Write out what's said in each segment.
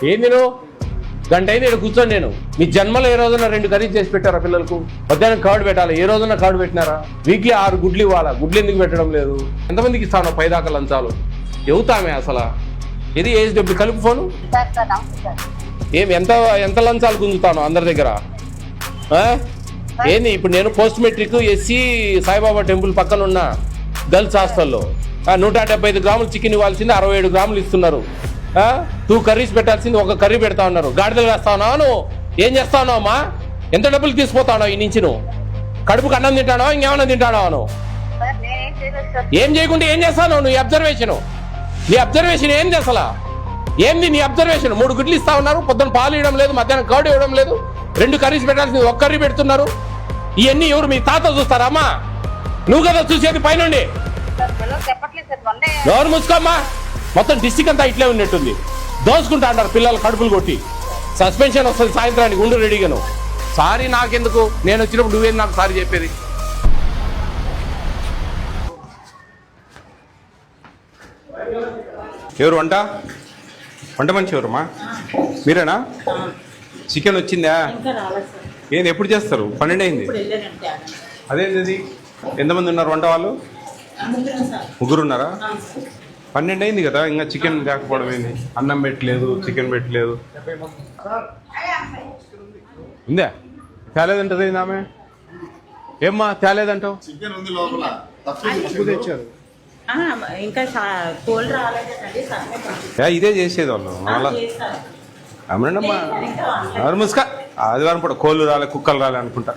ఏంది నువ్వు గంట అయింది ఇక్కడ కూర్చొని నేను మీ జన్మలో ఏ రోజున 2 కర్రీస్ చేసి పెట్టారా పిల్లలకు? మధ్యాహ్నం కార్డు పెట్టాలి, ఏ రోజున కార్డు పెట్టినారా? వీక్లీ 6 గుడ్లు ఇవ్వాలా, గుడ్లు ఎందుకు పెట్టడం లేదు? ఎంతమందికి ఇస్తాను 10 దాకా లంచాలు? చెబుతామే అసలు ఇది ఏజ్ డబ్బులు కలుపు ఫోను ఏమి ఎంత లంచాలు గుంజుతాను అందరి దగ్గర? ఏంది ఇప్పుడు నేను post matric SC Saibaba temple పక్కన ఉన్న గర్ల్స్ హాస్టల్లో 175 గ్రాములు చికెన్ ఇవ్వాల్సింది 67 గ్రాములు ఇస్తున్నారు. 2 కర్రీస్ పెట్టాల్సింది 1 కర్రీ పెడతా ఉన్నారు. గాడిదలు వేస్తా ఉన్నావు నువ్వు? ఏం చేస్తా ఉన్నావు అమ్మా? ఎంత డబ్బులు తీసుకుపోతావు ఈ నుంచి? నువ్వు కడుపుకి అన్నం తింటానో ఇంకేమన్నా తింటానో? నువ్వు ఏం చేయకుండా ఏం చేస్తావు నువ్వు? నీ అబ్జర్వేషన్ ఏంది అసలు? ఏంది నీ అబ్జర్వేషన్? 3 గుడ్లు ఇస్తా ఉన్నారు, పొద్దున్న పాలు ఇవ్వడం లేదు, మధ్యాహ్నం కర్డ్ ఇవ్వడం లేదు, 2 కర్రీస్ పెట్టాల్సింది 1 కర్రీ పెడుతున్నారు. ఇవన్నీ ఎవరు మీ తాత చూస్తారా అమ్మా? నువ్వు కదా చూసేది పైనుండి. ఎవరు ముసుకోమ్మా? మొత్తం డిస్టిక్ అంతా ఇట్లే ఉన్నట్టుంది. దోసుకుంటా అంటారు పిల్లలు కడుపులు కొట్టి. సస్పెన్షన్ వస్తుంది సాయంత్రానికి, ఉండు రెడీగాను. సారీ నాకెందుకు? నేను వచ్చినప్పుడు నువ్వేం నాకు సారీ చెప్పేది? ఎవరు వంట మనిషి ఎవరమ్మా? మీరేనా? చికెన్ వచ్చిందా? ఏంది ఎప్పుడు చేస్తారు? 12 అయింది. అదేంది? ఎంతమంది ఉన్నారు వంట వాళ్ళు? 3 ఉన్నారా? 12 అయింది కదా, ఇంకా చికెన్ లేకపోవడం ఏంది? అన్నం పెట్టలేదు, చికెన్ పెట్టలేదు. ఉందా? తేలేదంటది ఆమె. ఏమ్మా తేలేదంటావు? ఇదే చేసేది వాళ్ళు. అవునమ్మా ముసుక ఆదివారం పూట కోళ్ళు రాలే, కుక్కలు రాలే అనుకుంటా.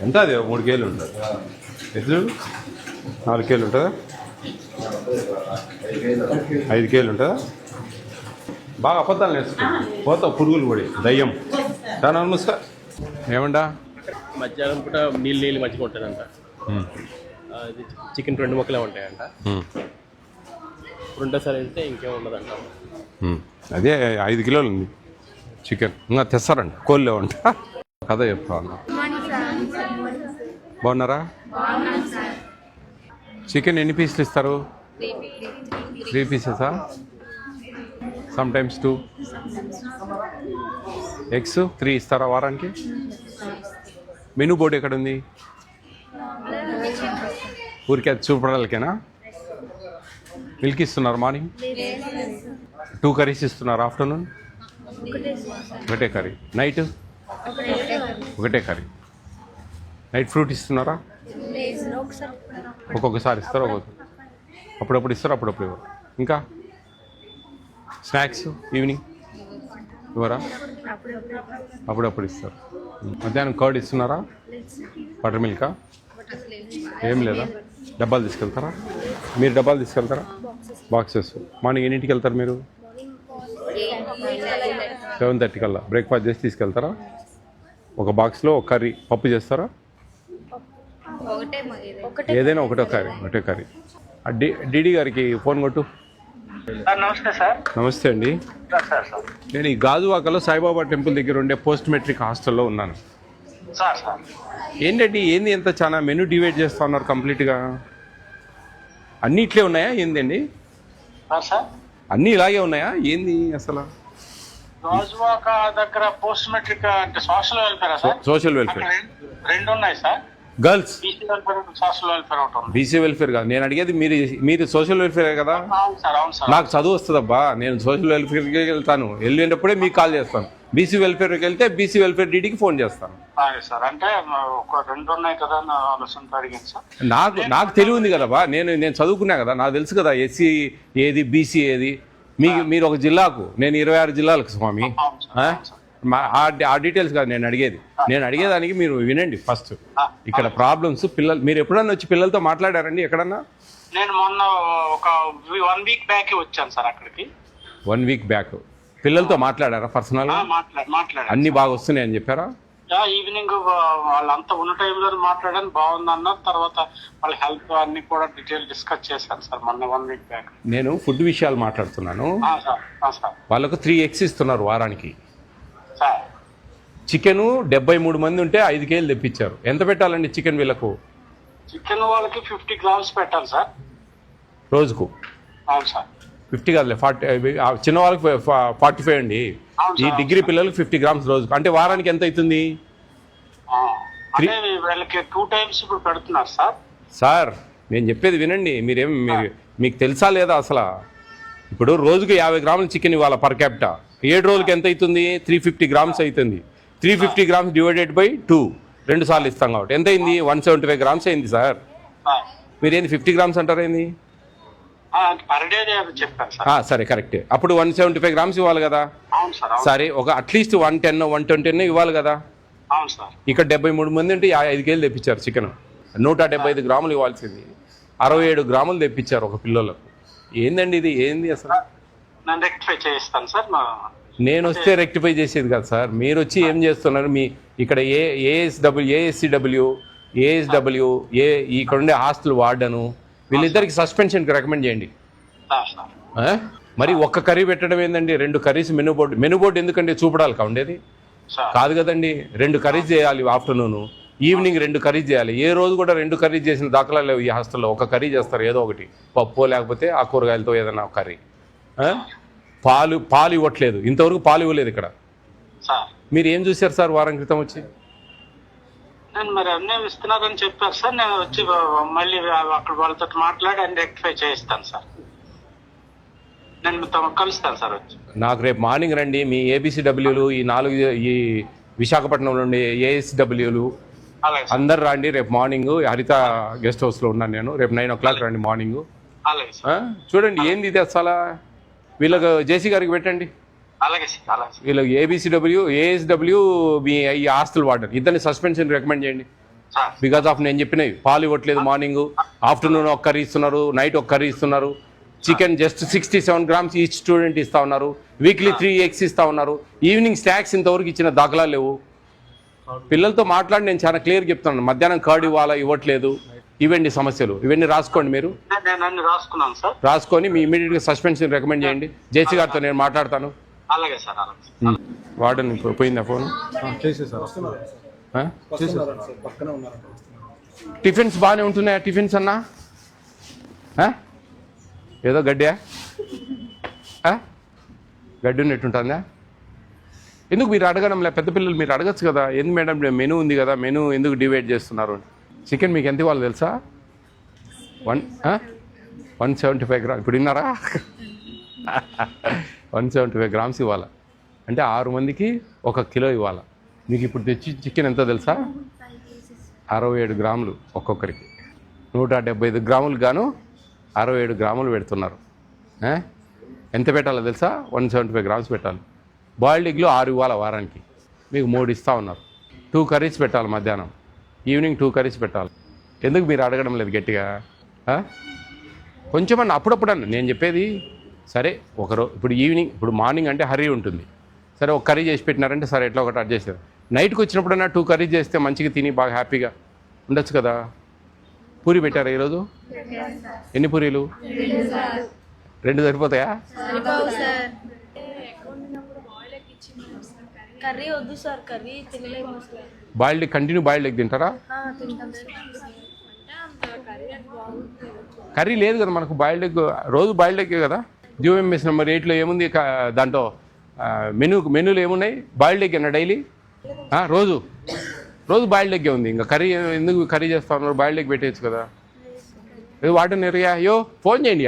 ఎంత అది? 3 కేజీలు ఉంటుంది. ఎద్దులు 4 కేజీలు ఉంటుందా? 5 కేజీలు ఉంటుందా? బాగా అబద్ధాలు నేర్చుకో. పోతావు పురుగులు పడి దయ్యం. దాని ముసుక ఏమంటా? మధ్యాహ్నం పూట నీళ్ళు మంచిగా ఉంటుందంట. చికెన్ 2 ముక్కలే ఉంటాయంట. రెండోసారి వెళ్తే ఇంకేం ఉండదంట. అదే 5 కిలోలు ఉంది చికెన్. ఇంకా తెస్తారంట, కోళ్ళే వంట. కథ చెప్తా ఉన్నా. బాగున్నారా? చికెన్ ఎన్ని పీసులు ఇస్తారు? 3 పీసెసా? Some times 2. ఎగ్స్ 3 ఇస్తారా వారానికి? మెనూ బోర్డు ఎక్కడ ఉంది? ఊరికే అది చూపడాలకేనా? మిల్క్ ఇస్తున్నారు మార్నింగ్? 2 కర్రీస్ ఇస్తున్నారు ఆఫ్టర్నూన్? ఒకటే కర్రీ. నైట్ ఒకటే కర్రీ. నైట్ ఫ్రూట్ ఇస్తున్నారా? ఒక్కొక్కసారి ఇస్తారు, అప్పుడప్పుడు ఇస్తారు, అప్పుడప్పుడు ఇవ్వరు. ఇంకా స్నాక్స్ ఈవినింగ్ ఇవ్వరా? అప్పుడప్పుడు ఇస్తారు. మధ్యాహ్నం కర్డ్ ఇస్తున్నారా? బటర్ మిల్కా? ఏం లేదా? డబ్బాలు తీసుకెళ్తారా? మీరు డబ్బాలు తీసుకెళ్తారా? బాక్సెస్. మార్నింగ్ ఎన్నింటికి వెళ్తారు మీరు? 7:30 కల్లా బ్రేక్ఫాస్ట్ చేసి తీసుకెళ్తారా? ఒక బాక్స్లో 1 కర్రీ పప్పు చేస్తారా? ఏదైనా ఒకటే కర్రీ. డిడి గారికి ఫోన్ కొట్టు. నమస్తే సార్. నమస్తే అండి. నేను ఈ గాజువాకలో సాయిబాబా టెంపుల్ దగ్గర ఉండే పోస్ట్ మెట్రిక్ హాస్టల్లో ఉన్నాను. ఏంటండి ఏంది ఎంత చాలా మెనూ డివైడ్ చేస్తా ఉన్నారు కంప్లీట్గా? అన్నీ ఇట్లే ఉన్నాయా ఏందండి? అన్నీ ఇలాగే ఉన్నాయా ఏంది అసలు? గాజువాక దగ్గర పోస్ట్ మెట్రిక్ అంటే social welfare sir? Social welfare 2 ఉన్నాయి sir. Girls BC welfare, social welfare ఒకటి. బీసీ వెల్ఫేర్ కాదు నేను అడిగేది. మీరు సోషల్ వెల్ఫేర్ కదా? అవును సార్. నాకు చదువు వస్తుందబ్బా. నేను సోషల్ వెల్ఫేర్కి వెళ్తాను, వెళ్ళేటప్పుడే మీకు కాల్ చేస్తాను. బీసీ వెల్ఫేర్కి వెళ్తే బీసీ వెల్ఫేర్ డీడీకి ఫోన్ చేస్తాను. సార్ అంటే ఒక 2 ఉన్నాయి కదా ఆలోచన అడిగాను సార్. నాకు తెలివి ఉంది కదబ్బా. నేను చదువుకున్నా కదా, నాకు తెలుసు కదా ఎస్సీ ఏది బీసీ ఏది. మీరు ఒక జిల్లాకు, నేను 26 జిల్లాలకు స్వామి. ఆ డీటెయిల్స్ కాదు నేను అడిగేది. నేను అడిగేదానికి మీరు వినండి ఫస్ట్. ఇక్కడ ప్రాబ్లమ్స్ పిల్లలు. మీరు ఎప్పుడన్నా వచ్చి పిల్లలతో మాట్లాడారండి ఎక్కడన్నా? నేను మొన్న ఒక 1 వీక్ బ్యాక్ వచ్చాను సార్ అక్కడికి. 1 వీక్ బ్యాక్ పిల్లలతో మాట్లాడారా పర్సనల్? మాట్లాడారు. అన్ని బాగా వస్తున్నాయి అని చెప్పారా? ఈవినింగ్ వాళ్ళంతా ఉన్న టైంలో మాట్లాడాను, బాగుంది అన్నారు. తర్వాత వాళ్ళ హెల్త్ అన్ని కూడా డీటెయిల్ డిస్కస్ చేశాను సార్ మొన్న 1 వీక్ బ్యాక్. నేను ఫుడ్ విషయాలు మాట్లాడుతున్నాను. వాళ్ళకు 3 ఎగ్స్ ఇస్తున్నారు వారానికి. చికెన్ 73 మంది ఉంటే 5 కేజీలు తెప్పించారు. ఎంత పెట్టాలండి చికెన్ వీళ్ళకు? చికెన్ వాళ్ళకి 50 గ్రామ్స్ పెట్టాలి సార్ రోజుకు. అవును సార్. 50 కాదులే 40, చిన్న వాళ్ళకి 45 అండి. అవును ఈ సార్. డిగ్రీ పిల్లలకి 50 గ్రామ్స్ రోజుకు, అంటే వారానికి ఎంత అవుతుంది? అంటే వీళ్ళకి 2 times ఇప్పుడు పెడుతున్నారు సార్. సార్ నేను చెప్పేది వినండి, మీకు తెలుసా లేదా అసలు? ఇప్పుడు రోజుకి 50 గ్రాముల చికెన్ ఇవ్వాలి పర్ క్యాపిటా. 7 రోజులకి ఎంత అవుతుంది? 350 గ్రామ్స్ అవుతుంది. 350 గ్రామ్స్ డివైడెడ్ బై 2, 2 సార్లు ఇస్తాం కాబట్టి ఎంత అయింది? 175 గ్రామ్స్ అయింది సార్. మీరేంది 50 గ్రామ్స్ అంటారు ఏంది? పర్ డే చెప్పారు సార్. సరే కరెక్టే. అప్పుడు 175 గ్రామ్స్ ఇవ్వాలి కదా. అవును సార్. సరే ఒక అట్లీస్ట్ 110, 120 ఇవ్వాలి కదా. అవును సార్. ఇక్కడ 73 మంది ఉంటే 5 కేజీలు తెప్పించారు చికెన్. 175 గ్రాములు ఇవ్వాల్సింది 67 గ్రాములు తెప్పించారు ఒక పిల్లలకు. ఏందండి ఇది? ఏంది అసలు? నేను రెక్టిఫై చేయిస్తాను సార్. నేను వస్తే రెక్టిఫై చేసేది కదా సార్. మీరు వచ్చి ఏం చేస్తున్నారు? మీ ఇక్కడ ఏఎస్సిడబ్ల్యూ ఇక్కడ ఉండే హాస్టల్ వార్డను వీళ్ళిద్దరికి సస్పెన్షన్కి రికమెండ్ చేయండి. మరి ఒక్క కర్రీ పెట్టడం ఏందండి? 2 కర్రీస్ మెనూ బోర్డు ఎందుకండి? చూపడాలి ఉండేది కాదు కదండి. 2 కర్రీస్ చేయాలి ఆఫ్టర్నూన్, ఈవినింగ్ 2 కర్రీస్ చేయాలి. ఏ రోజు కూడా 2 కర్రీస్ చేసిన దాఖలాలు లేవు ఈ హాస్టల్లో. ఒక కర్రీ చేస్తారు, ఏదో ఒకటి పప్పు లేకపోతే ఆ కూరగాయలతో ఏదైనా కర్రీ. పాలు ఇవ్వట్లేదు, ఇంతవరకు పాలు ఇవ్వలేదు ఇక్కడ. మీరు ఏం చూశారు సార్ వారం క్రితం వచ్చి? నేను మరి అన్నీ ఇస్తున్నారని చెప్పారు సార్. నేను వచ్చి మళ్ళీ అక్కడ వాళ్ళతో మాట్లాడి అన్ని రెక్టిఫై చేయిస్తాను సార్. నేను కలుస్తాను సార్ వచ్చి. నాకు రేపు మార్నింగ్ రండి. మీ ఏబిసిడబ్ల్యూలు ఈ విశాఖపట్నంలో ఉండే ఏఎస్డబ్ల్యూలు అందరు రండి రేపు మార్నింగ్. హరిత గెస్ట్ హౌస్లో ఉన్నాను నేను. రేపు 9 o'clock రండి మార్నింగ్. చూడండి ఏంది ఇది అసలు. వీళ్ళకి జేసీ గారికి పెట్టండి. వీళ్ళకి ఏఎస్డబ్ల్యూ మీ ఈ హాస్టల్ వార్డెన్ ఇద్దరిని సస్పెన్షన్ రికమెండ్ చేయండి. బికాస్ ఆఫ్ నేను చెప్పినవి పాలు ఇవ్వట్లేదు, మార్నింగ్ ఆఫ్టర్నూన్ 1 కర్రీ ఇస్తున్నారు, నైట్ 1 కర్రీ ఇస్తున్నారు. Chicken just 67 grams each student ఇస్తా ఉన్నారు. వీక్లీ 3 eggs ఇస్తా ఉన్నారు. ఈవినింగ్ స్నాక్స్ ఇంతవరకు ఇచ్చిన దాఖలా లేవు. పిల్లలతో మాట్లాడి నేను చాలా క్లియర్ చెప్తున్నాను. మధ్యాహ్నం కర్డ్ ఇవ్వట్లేదు. ఇవన్నీ సమస్యలు, ఇవన్నీ రాసుకోండి మీరు. రాసుకున్నాను సార్. రాసుకొని మీ ఇమీడియట్గా సస్పెన్షన్ రికమెండ్ చేయండి. జేసీ గారితో నేను మాట్లాడతాను. అలాగే సార్. వార్డెన్ పోయిందా ఫోన్? టిఫిన్స్ బాగానే ఉంటున్నాయా? టిఫిన్స్ అన్నా ఏదో గడ్డి ఉన్నట్టుంటుందా? ఎందుకు మీరు అడగడం లే? పెద్ద పిల్లలు మీరు అడగచ్చు కదా. ఎందుకు మేడం మెనూ ఉంది కదా, మెనూ ఎందుకు డివైడ్ చేస్తున్నారు? చికెన్ మీకు ఎంత ఇవ్వాలి తెలుసా? 175 గ్రామ్స్. ఇప్పుడు విన్నారా? 175 గ్రామ్స్ ఇవ్వాలి అంటే 6 మందికి 1 కిలో ఇవ్వాలి. మీకు ఇప్పుడు తెచ్చి చికెన్ ఎంత తెలుసా? 67 గ్రాములు ఒక్కొక్కరికి. 175 గ్రాములు గాను 67 గ్రాములు పెడుతున్నారు. ఎంత పెట్టాలో తెలుసా? 175 గ్రామ్స్ పెట్టాలి. బాయిల్డ్ ఎగ్లు 6 ఇవ్వాలి వారానికి. మీకు 3 ఇస్తూ ఉన్నారు. 2 కర్రీస్ పెట్టాలి మధ్యాహ్నం, ఈవినింగ్ 2 కర్రీస్ పెట్టాలి. ఎందుకు మీరు అడగడం లేదు గట్టిగా? కొంచెమన్నా అప్పుడప్పుడన్నా నేను చెప్పేది. సరే ఇప్పుడు మార్నింగ్ అంటే హరీ ఉంటుంది. సరే 1 కర్రీ చేసి పెట్టినారంటే సరే ఎట్లా ఒకటి అడ్జస్ట్ చేస్తారు. నైట్కి వచ్చినప్పుడన్నా 2 కర్రీస్ చేస్తే మంచిగా తిని బాగా హ్యాపీగా ఉండొచ్చు కదా. పూరి పెట్టారా ఈరోజు? ఎన్ని పూరీలు? 2 సరిపోతాయా? బాయిల్డ్ కంటిన్యూ బాయిల్డ్ ఎగ్ తింటారా? కర్రీ లేదు కదా మనకు. బాయిల్డ్ ఎగ్ రోజు బాయిల్డ్ ఎగ్ కదా. జియోఎంఎస్ నెంబర్ 8లో ఏముంది దాంట్లో? మెనూలు ఏమున్నాయి? బాయిల్డ్ ఎగ్ అన్న డైలీ రోజు బాయిల్డ్ ఎగ్గే ఉంది. ఇంకా కర్రీ ఎందుకు కర్రీ చేస్తా ఉన్నారు? బాయిల్డ్ ఎగ్ పెట్టేయచ్చు కదా. ఏదో వార్డెన్ ఎరియా ఫోన్ చేయండి.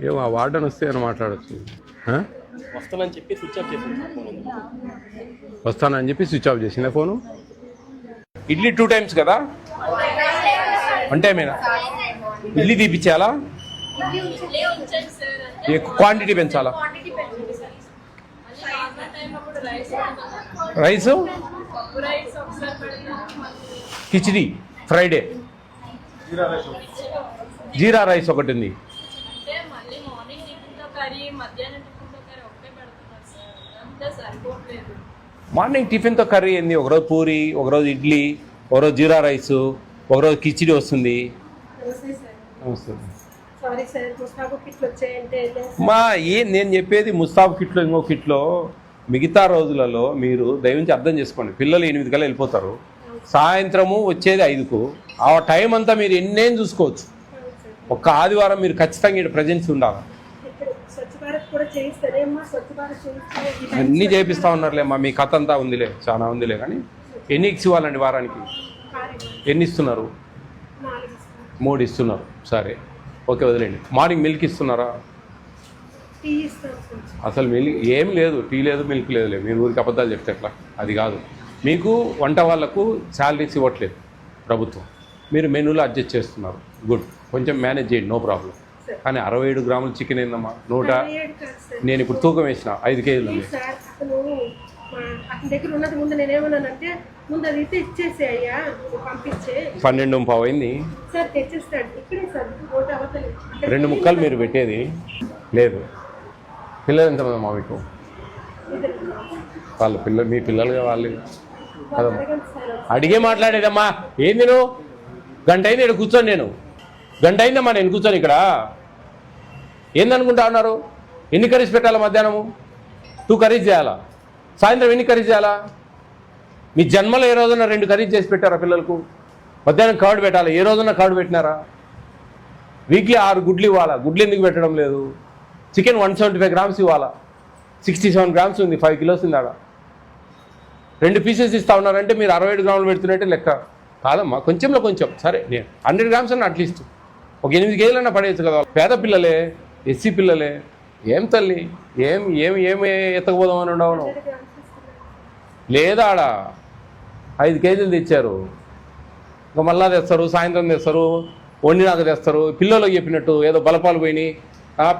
ఏమో ఆ వార్డెన్ వస్తే అని మాట్లాడచ్చు. వస్తానని చెప్పి స్విచ్ ఆఫ్ చేసిందా ఫోను? ఇడ్లీ 2 times కదా? 1 time ఇడ్లీ తీపిచ్చేయాలా? క్వాంటిటీ పెంచాలా? Rice khichdi Friday, jeera rice ఒకటి ఉంది. మార్నింగ్ టిఫిన్తో కర్రీ ఏంది? ఒకరోజు పూరి, ఒకరోజు ఇడ్లీ, ఒకరోజు జీరా రైస్, ఒకరోజు కిచిడి వస్తుంది. నేను చెప్పేది ముస్తాబ్ కిట్లో ఇంకో కిట్లో. మిగతా రోజులలో మీరు దయవుంచి అర్థం చేసుకోండి. పిల్లలు 8 కల్లా వెళ్ళిపోతారు. సాయంత్రము వచ్చేది 5కు. ఆ టైం అంతా మీరు ఎన్నేం చూసుకోవచ్చు. ఒక్క ఆదివారం మీరు ఖచ్చితంగా ఇక్కడ ప్రజెన్స్ ఉండాలి. అన్నీ చేపిస్తూ ఉన్నారులేమ్మా, మీ కథ అంతా ఉందిలే, చాలా ఉందిలే. కానీ ఎన్ని ఎగ్స్ ఇవ్వాలండి వారానికి? ఎన్ని ఇస్తున్నారు? 3 ఇస్తున్నారు. సరే ఓకే, వదిలేండి. మార్నింగ్ మిల్క్ ఇస్తున్నారా? అసలు మిల్క్ ఏం లేదు, టీ లేదు, మిల్క్ లేదు. మీరు ఊరికి అబద్ధాలు చెప్తే ఎట్లా? అది కాదు. మీకు వంట వాళ్ళకు శాలరీస్ ఇవ్వట్లేదు ప్రభుత్వం, మీరు మెనూలో అడ్జస్ట్ చేస్తున్నారు. గుడ్, కొంచెం మేనేజ్ చేయండి, నో ప్రాబ్లం. కానీ 67 గ్రాముల చికెన్ ఏందమ్మా? నేను ఇప్పుడు తూకం వేసిన 5 కేజీలు ఉంది. 12 పావు అయింది. 2 ముక్కలు మీరు పెట్టేది లేదు. పిల్లలు ఎంతమంది అమ్మా మీకు? వాళ్ళ పిల్లలు, మీ పిల్లలుగా వాళ్ళు కదమ్మా. అడిగే మాట్లాడేదమ్మా. ఏంది నువ్వు? గంట అయింది ఇక్కడ కూర్చొని, నేను గంట అయిందమ్మా నేను కూర్చొని ఇక్కడ. ఏందనుకుంటా ఉన్నారు? ఎన్ని కర్రీస్ పెట్టాలా? మధ్యాహ్నము 2 కర్రీస్ చేయాలా? సాయంత్రం ఎన్ని కర్రీస్ చేయాలా? మీ జన్మలో ఏ రోజున 2 కర్రీస్ చేసి పెట్టారా పిల్లలకు? మధ్యాహ్నం కర్డ్ పెట్టాలి, ఏ రోజున కర్డ్ పెట్టినారా? వీక్లీ 6 గుడ్లు ఇవ్వాలా? గుడ్లు ఎందుకు పెట్టడం లేదు? చికెన్ 175 గ్రామ్స్ ఇవ్వాలా? 67 గ్రామ్స్ ఉంది, 5 కిలోస్ ఉంది ఆడ. 2 పీసెస్ ఇస్తా ఉన్నారంటే మీరు 67 గ్రాములు పెడుతున్నట్టే లెక్క కాదమ్మా. కొంచెంలో కొంచెం సరే, నేను 100 గ్రామ్స్ అన్న అట్లీస్ట్ ఒక 8 కేజీలన్నా పడేయచ్చు కదా. పేద పిల్లలే, ఎస్సీ పిల్లలే. ఏం తల్లి, ఏమి ఎత్తకపోదామని ఉండవు లేదా? ఆడ 5 కేజీలు తెచ్చారు, ఇంకా మళ్ళా తెస్తారు, సాయంత్రం తెస్తారు, వండినాక తెస్తారు. పిల్లలకు చెప్పినట్టు ఏదో బలపాలు పోయినాయి,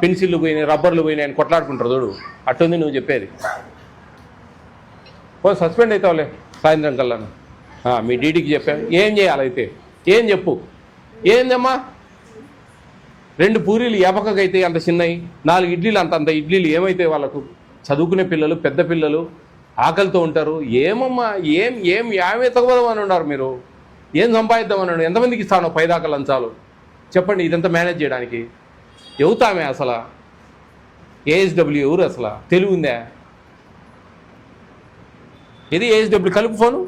పెన్సిళ్ళు పోయినాయి, రబ్బర్లు పోయినాయి అని కొట్లాడుకుంటారు చూడు, అట్టుంది నువ్వు చెప్పేది. సస్పెండ్ అవుతావులే సాయంత్రం కల్లా. మీ డీడీకి చెప్పాను. ఏం చేయాలైతే ఏం చెప్పు? ఏందమ్మా? 2 పూరీలు ఎపకకైతే అంత చిన్నవి, 4 ఇడ్లీలు అంత ఇడ్లీలు ఏమైతే? వాళ్ళకు చదువుకునే పిల్లలు, పెద్ద పిల్లలు ఆకలితో ఉంటారు. ఏమమ్మా, ఏమే తగ్గదామని ఉన్నారు మీరు? ఏం సంపాదిద్దామన్నాడు? ఎంతమందికి ఇస్తాను 10 దాకా లంచాలు? చెప్పండి, ఇదంతా మేనేజ్ చేయడానికి ఎవతామే? అసలు ఏఎస్డబ్ల్యూ ఎవరు? అసలు తెలివి ఉందా? ఇది ఏఎస్డబ్ల్యూ కలుపు ఫోను.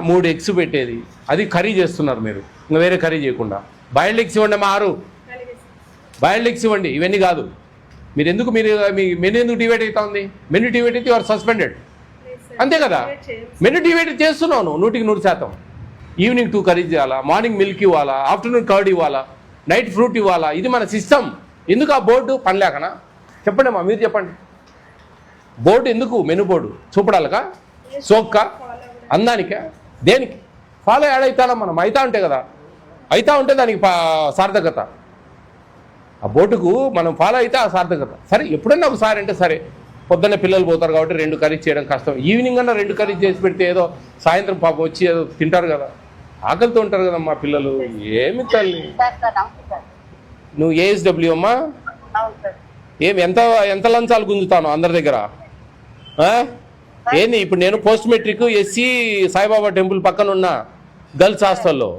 3 ఎగ్స్ పెట్టేది, అది కర్రీ చేస్తున్నారు మీరు, ఇంకా వేరే కర్రీ చేయకుండా. బాయిల్డ్ ఎగ్స్ ఇవ్వండి అమ్మా, 6 బాయిల్డ్ ఎగ్స్ ఇవ్వండి. ఇవన్నీ కాదు. మీరు మీ మెనూ ఎందుకు డివైడ్ అవుతా ఉంది? మెనూ డివైడ్ అయితే యువర్ సస్పెండెడ్, అంతే కదా? మెనూ డివైడ్ చేస్తున్నావు 100%. ఈవినింగ్ 2 కర్రీస్ చేయాలా, మార్నింగ్ మిల్క్ ఇవ్వాలా, ఆఫ్టర్నూన్ కర్డ్ ఇవ్వాలా, నైట్ ఫ్రూట్ ఇవ్వాలా. ఇది మన సిస్టమ్. ఎందుకు ఆ బోర్డు పనిలేకనా? చెప్పండి అమ్మా, మీరు చెప్పండి. బోర్డు ఎందుకు? మెనూ బోర్డు చూపడాలకా? సోక్క అందానికా? దేనికి? ఫాలో యాడ్ మనం అవుతా ఉంటే కదా, అవుతా ఉంటే దానికి సార్థకత. ఆ బోర్డుకు మనం ఫాలో అయితే ఆ సార్థకత. సరే, ఎప్పుడన్నా ఒకసారి అంటే సరే, పొద్దున్న పిల్లలు పోతారు కాబట్టి 2 కర్రీస్ చేయడం కష్టం. ఈవినింగ్ అన్నా 2 కర్రీస్ చేసి పెడితే ఏదో సాయంత్రం పాపం వచ్చి ఏదో తింటారు కదా, ఆకలితో ఉంటారు కదమ్మా పిల్లలు. ఏమి తల్లి నువ్వు? ఏఎస్డబ్ల్యూ అమ్మా? ఎంత లంచాలు గుంజుతాను అందరి దగ్గర? ఏంది ఇప్పుడు? నేను post matric SC Saibaba temple పక్కన ఉన్న గర్ల్స్ హాస్టల్లో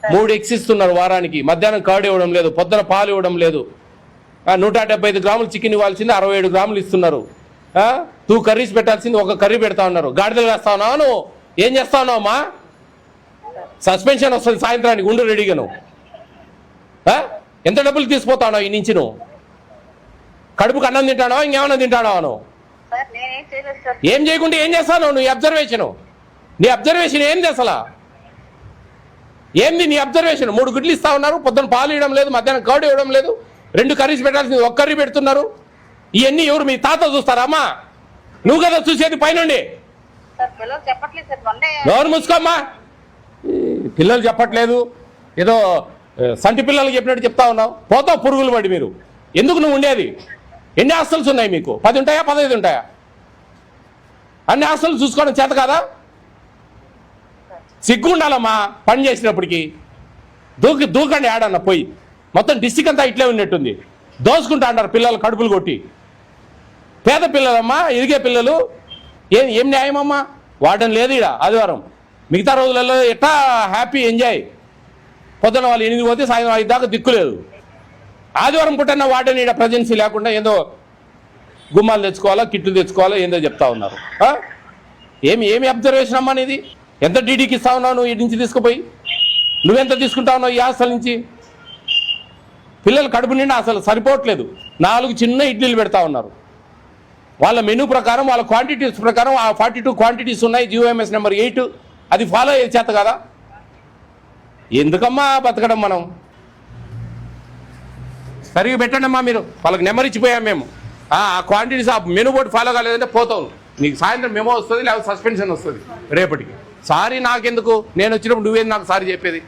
3 ఎగ్స్ ఇస్తున్నారు వారానికి. మధ్యాహ్నం కర్డ్ ఇవ్వడం లేదు, పొద్దున పాలు ఇవ్వడం లేదు. 175 గ్రాములు చికెన్ ఇవ్వాల్సింది 67 గ్రాములు ఇస్తున్నారు. 2 కర్రీస్ పెట్టాల్సింది 1 కర్రీ పెడతా ఉన్నారు. గాడిదలు వేస్తా ఉన్నావు నువ్వు? ఏం చేస్తా ఉన్నావు అమ్మా? సస్పెన్షన్ వస్తుంది సాయంత్రానికి, ఉండు రెడీగా. నువ్వు ఎంత డబ్బులు తీసుకుపోతా ఉన్నావు ఈ నుంచి? నువ్వు కడుపుకు అన్నం తింటానో ఇంకేమన్నా తింటానో? నువ్వు ఏం చేయకుంటే ఏం చేస్తావు? నువ్వు నీ అబ్జర్వేషన్ ఏంది అసలు? ఏంది నీ అబ్జర్వేషన్? 3 గుడ్లు ఇస్తా ఉన్నారు, పొద్దున్న పాలు ఇవ్వడం లేదు, మధ్యాహ్నం కర్డ్ ఇవ్వడం లేదు, 2 కర్రీస్ పెట్టాల్సింది 1 కర్రీ పెడుతున్నారు. ఇవన్నీ ఎవరు? మీ తాత చూస్తారా అమ్మా? నువ్వు కదా చూసేది పైనుండి. ఎవరు మూసుకోమ్మా? పిల్లలు చెప్పట్లేదు, ఏదో సంటి పిల్లలు చెప్పినట్టు చెప్తా ఉన్నావు. పోతావు పురుగులు పడి. మీరు ఎందుకు నువ్వు ఉండేది? ఎన్ని హాస్టల్స్ ఉన్నాయి మీకు? 10 ఉంటాయా, 15 ఉంటాయా? అన్ని హాస్టల్స్ చూసుకోవడం చేత కాదా? సిగ్గు ఉండాలమ్మా పని చేసినప్పటికీ. దూకండి ఆడన్న పోయి. మొత్తం డిస్టిక్ అంతా ఇట్లే ఉన్నట్టుంది. దోసుకుంటా అంటారు పిల్లలు కడుపులు కొట్టి. పేద పిల్లలమ్మా, ఎదిగే పిల్లలు. ఏం న్యాయమమ్మా? వాడడం లేదు ఇక్కడ ఆదివారం. మిగతా రోజులలో ఎట్లా హ్యాపీ ఎంజాయ్. పొద్దున వాళ్ళు 8 పోతే సాయంత్రం 5 దాకా దిక్కులేదు. ఆదివారం పుట్టన్న వాడని ఇక్కడ ప్రజెన్సీ లేకుండా ఏదో గుమ్మాలు తెచ్చుకోవాలా, కిట్లు తెచ్చుకోవాలా, ఏందో చెప్తా ఉన్నారు. ఏమి అబ్జర్వేషన్ అమ్మా నీది? ఎంత డీడీకి ఇస్తా ఉన్నావు నువ్వు? ఇటు నుంచి తీసుకుపోయి నువ్వెంత తీసుకుంటా ఉన్నావు ఈ హాస్టల్ నుంచి? పిల్లలు కడుపు నిండా అసలు సరిపోవట్లేదు. 4 చిన్న ఇడ్లీలు పెడతా ఉన్నారు. వాళ్ళ మెనూ ప్రకారం వాళ్ళ క్వాంటిటీస్ ప్రకారం ఆ 42 క్వాంటిటీస్ ఉన్నాయి, GOMS నెంబర్ 8 అది ఫాలో అయ్యే చేత కదా. ఎందుకమ్మా బతకడం మనం? సరిగా పెట్టండి అమ్మా మీరు. వాళ్ళకి నెంబర్ ఇచ్చిపోయాం మేము. ఆ క్వాంటిటీస్ ఆ మెనూ బోర్డు ఫాలో కాలేదంటే పోతావు. నీకు సాయంత్రం మెమో వస్తుంది, లేకపోతే సస్పెన్షన్ వస్తుంది రేపటికి. సారీ నాకెందుకు? నేను వచ్చినప్పుడు నువ్వేది నాకు సారీ చెప్పేది?